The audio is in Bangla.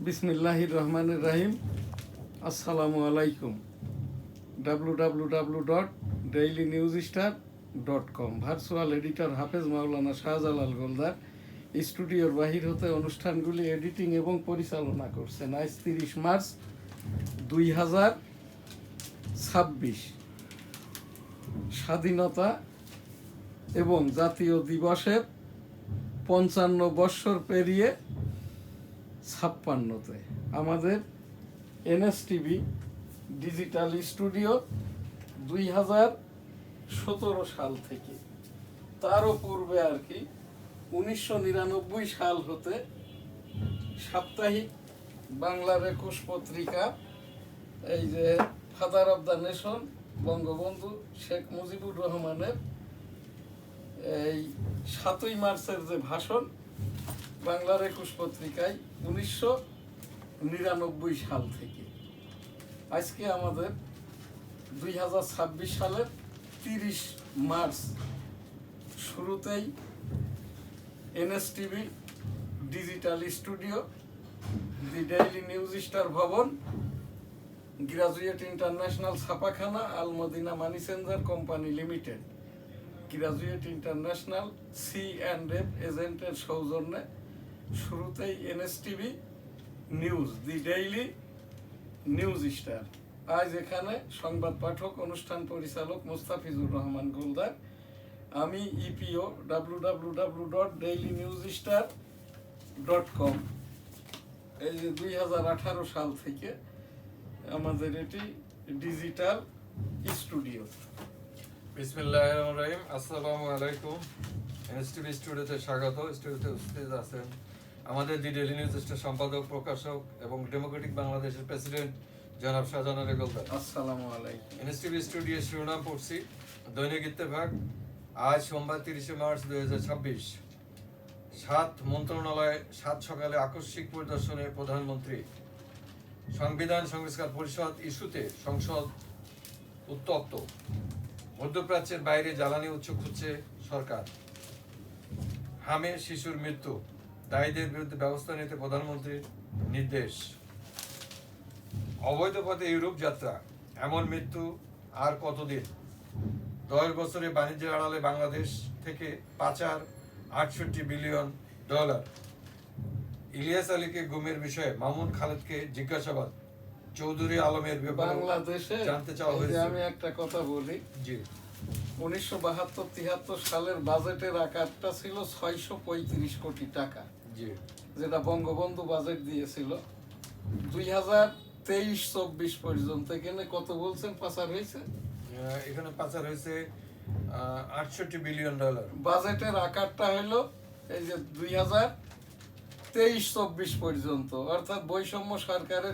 বিসমিল্লাহির রহমানির রহিম। আসসালামু আলাইকুম। www.dailynewsstar.com ভার্চুয়াল এডিটর হাফেজ মাওলানা শাহজালাল গোলদার স্টুডিওর বাহির হতে অনুষ্ঠানগুলি এডিটিং এবং পরিচালনা করছেন। আজ 30 মার্চ 2026 স্বাধীনতা এবং জাতীয় দিবসের 55 বৎসর পেরিয়ে 56তে আমাদের এনএসটিভি ডিজিটাল স্টুডিও 2017 সাল থেকে, তারও পূর্বে আর কি 1999 সাল হতে সাপ্তাহিক বাংলার 21 পত্রিকা, এই যে father of the nation Bangabandhu Sheikh Mujibur রহমানের এই 7ই মার্চের যে ভাষণ বাংলার 21 পত্রিকায় 1999 সাল থেকে আজকে আমাদের 2026 সালের 30 মার্চ শুরুতেই NSTV digital studio, the daily news star ভবন, গ্রাজুয়েট ইন্টারন্যাশনাল ছাপাখানা, Al Madina money changer company limited, graduate international C&F এজেন্টের সৌজন্যে শুরুতেই NSTV news, the daily news star. আজ এখানে সংবাদ পাঠক, অনুষ্ঠান পরিচালক মোস্তাফিজুর রহমান গোলদার, আমি ইপিও www.dailynewsstar.com। এই যে 2018 সাল থেকে আমাদের এটি ডিজিটাল স্টুডিও। বিসমিল্লাহির রহমানির রহিম। আসসালামু আলাইকুম। এনএসটিভি স্টুডিওতে স্বাগত। স্টুডিওতে উপস্থিত আছেন আমাদের দি ডেইলি নিউজ স্টার সম্পাদক, প্রকাশক এবং ডেমোক্রেটিক বাংলাদেশের প্রেসিডেন্ট জনাব শাহজাহান আলী গোলদার। আসসালামু আলাইকুম। এনএসটিভি স্টুডিওর শিরোনাম পড়ছি, দৈনিক ইত্তেফাক, আজ সোমবার 30 মার্চ 2026। 7 মন্ত্রণালয়ে 7 সকালে আকস্মিক পরিদর্শনে প্রধানমন্ত্রী। সংবিধান সংস্কার পরিষদ ইস্যুতে সংসদ উত্তপ্ত। মধ্যপ্রাচ্যের বাইরে জ্বালানি উৎস খুঁজছে সরকার। হামে শিশুর মৃত্যু, দায়ীদের বিরুদ্ধে ব্যবস্থা নিতে প্রধানমন্ত্রীর নির্দেশ। অবৈধ পথে ইউরোপ যাত্রা, এমন মৃত্যু আর কতদিন? 10 বছরে বাণিজ্যের আড়ালে বাংলাদেশ থেকে পাচার $68 বিলিয়ন। ইলিয়াস আলীকে গুমের বিষয়ে মামুন খালেদকে জিজ্ঞাসাবাদ। চৌধুরী আলমের ব্যাপারে বাংলাদেশে জানতে চাওয়া এই যে হয়েছে। আমি একটা কথা বলি, জি, 1972-73 সালের বাজেটের আকারটা ছিল 635 কোটি টাকা, জি, যেটা বঙ্গবন্ধু বাজেট দিয়েছিল। 2023-24 পর্যন্ত এখানে কত বলছেন পাচার হয়েছে? এখানে পাচার হয়েছে $68 বিলিয়ন। বাজেটের আকারটা হলো এই যে 2023-24 পর্যন্ত, অর্থাৎ বৈষম্য সরকারের